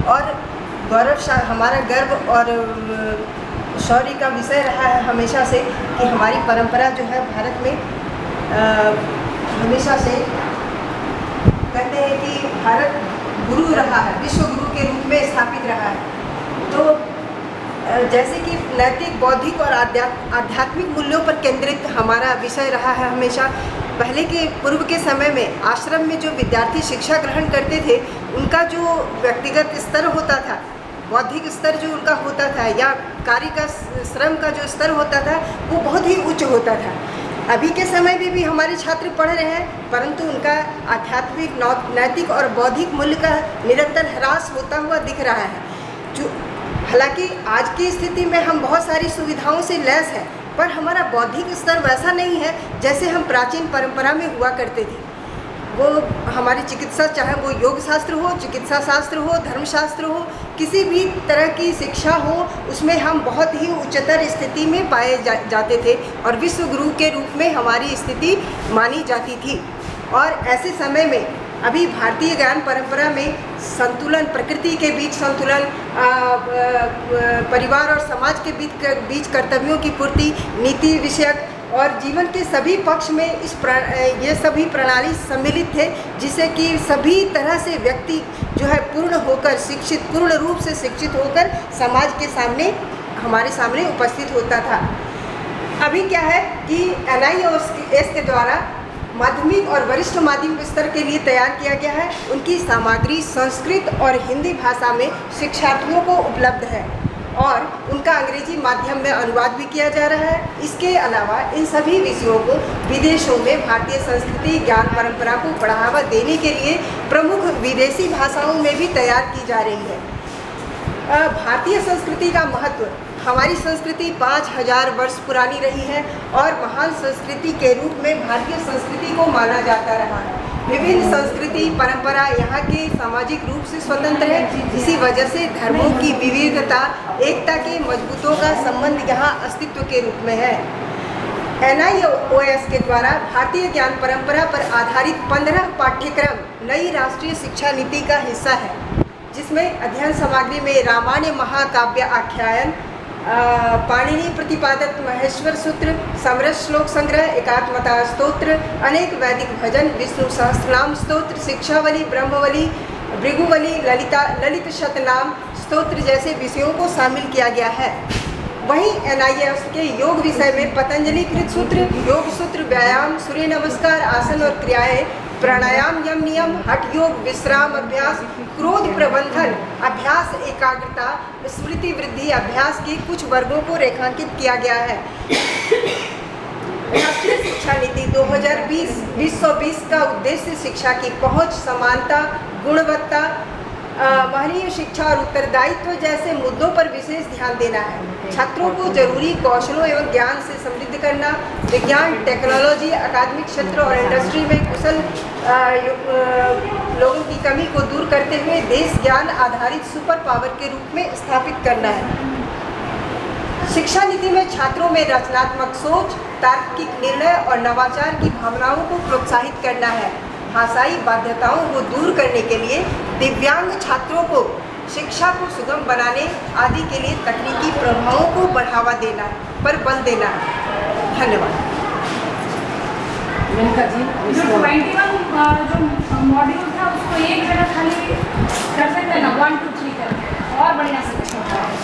और हमारा गर्व और शौर्य का विषय रहा है हमेशा से कि हमारी परंपरा जो है भारत में हमेशा से कहते हैं कि भारत गुरु रहा है, विश्व गुरु के रूप में स्थापित रहा है। तो जैसे कि नैतिक, बौद्धिक और आध्यात्मिक मूल्यों पर केंद्रित हमारा विषय रहा है हमेशा। पहले के पूर्व के समय में आश्रम में जो विद्यार्थी शिक्षा ग्रहण करते थे, उनका जो व्यक्तिगत स्तर होता था, बौद्धिक स्तर जो उनका होता था या कार्य का श्रम का जो स्तर होता था, वो बहुत ही उच्च होता था। अभी के समय में भी हमारे छात्र पढ़ रहे हैं, परंतु उनका आध्यात्मिक, नैतिक और बौद्धिक मूल्य का निरंतर ह्रास होता हुआ दिख रहा है। जो हालांकि आज की स्थिति में हम बहुत सारी सुविधाओं से लैस हैं, पर हमारा बौद्धिक स्तर वैसा नहीं है जैसे हम प्राचीन परंपरा में हुआ करते थे। वो हमारी चिकित्सा, चाहे वो योग शास्त्र हो, चिकित्सा शास्त्र हो, धर्मशास्त्र हो, किसी भी तरह की शिक्षा हो, उसमें हम बहुत ही उच्चतर स्थिति में पाए जाते थे और विश्व गुरु के रूप में हमारी स्थिति मानी जाती थी। और ऐसे समय में अभी भारतीय ज्ञान परंपरा में संतुलन, प्रकृति के बीच संतुलन, परिवार और समाज के बीच कर्तव्यों की पूर्ति, नीति विषयक और जीवन के सभी पक्ष में ये सभी प्रणाली सम्मिलित थे, जिससे कि सभी तरह से व्यक्ति जो है पूर्ण रूप से शिक्षित होकर समाज के सामने, हमारे सामने उपस्थित होता था। अभी क्या है कि NIOS के द्वारा माध्यमिक और वरिष्ठ माध्यमिक स्तर के लिए तैयार किया गया है। उनकी सामग्री संस्कृत और हिंदी भाषा में शिक्षार्थियों को उपलब्ध है और उनका अंग्रेजी माध्यम में अनुवाद भी किया जा रहा है। इसके अलावा इन सभी विषयों को विदेशों में भारतीय संस्कृति, ज्ञान परंपरा को बढ़ावा देने के लिए प्रमुख विदेशी भाषाओं में भी तैयार की जा रही है। भारतीय संस्कृति का महत्व, हमारी संस्कृति 5000 वर्ष पुरानी रही है और महान संस्कृति के रूप में भारतीय संस्कृति को माना जाता रहा है। विभिन्न संस्कृति परंपरा यहाँ के सामाजिक रूप से स्वतंत्र है। इसी वजह से धर्मों की विविधता, एकता के मजबूतों का संबंध यहाँ अस्तित्व के रूप में है। NIOS के द्वारा भारतीय ज्ञान परंपरा पर आधारित 15 पाठ्यक्रम नई राष्ट्रीय शिक्षा नीति का हिस्सा है, जिसमें अध्ययन सामग्री में रामायण महाकाव्य आख्यान, पाणिनि प्रतिपादक महेश्वर सूत्र, समरस श्लोक संग्रह, एकात्मता स्तोत्र, अनेक वैदिक भजन, विष्णु सहस्रनाम स्तोत्र, शिक्षावली, ब्रह्मवली, भृगुवली, ललित शतनाम स्तोत्र जैसे विषयों को शामिल किया गया है। वहीं NIOS के योग विषय में पतंजलि कृत सूत्र, योग सूत्र, व्यायाम, सूर्य नमस्कार, आसन और क्रियाएं, प्राणायाम, यम नियम, हठ योग, विश्राम अभ्यास, क्रोध प्रबंधन अभ्यास, एकाग्रता, स्मृति वृद्धि अभ्यास के कुछ वर्गों को रेखांकित किया गया है। राष्ट्रीय शिक्षा नीति 2020 का उद्देश्य शिक्षा की पहुंच, समानता, गुणवत्ता, महनीय शिक्षा और उत्तरदायित्व जैसे मुद्दों पर विशेष ध्यान देना है। छात्रों को जरूरी कौशलों एवं ज्ञान से समृद्ध करना, विज्ञान, टेक्नोलॉजी, अकादमिक क्षेत्र और इंडस्ट्री में कुशल लोगों की कमी को दूर करते हुए देश ज्ञान आधारित सुपर पावर के रूप में स्थापित करना है। शिक्षा नीति में छात्रों में रचनात्मक सोच, तार्किक निर्णय और नवाचार की भावनाओं को प्रोत्साहित करना है। भाषाई बाध्यताओं को दूर करने के लिए दिव्यांग छात्रों को शिक्षा को सुगम बनाने आदि के लिए तकनीकी प्रभावों को बढ़ावा देना पर बल देना है। धन्यवाद। जो 21 जो मॉड्यूल था उसको एक जगह खाली कर सकते हैं ना, 1 2 3 कर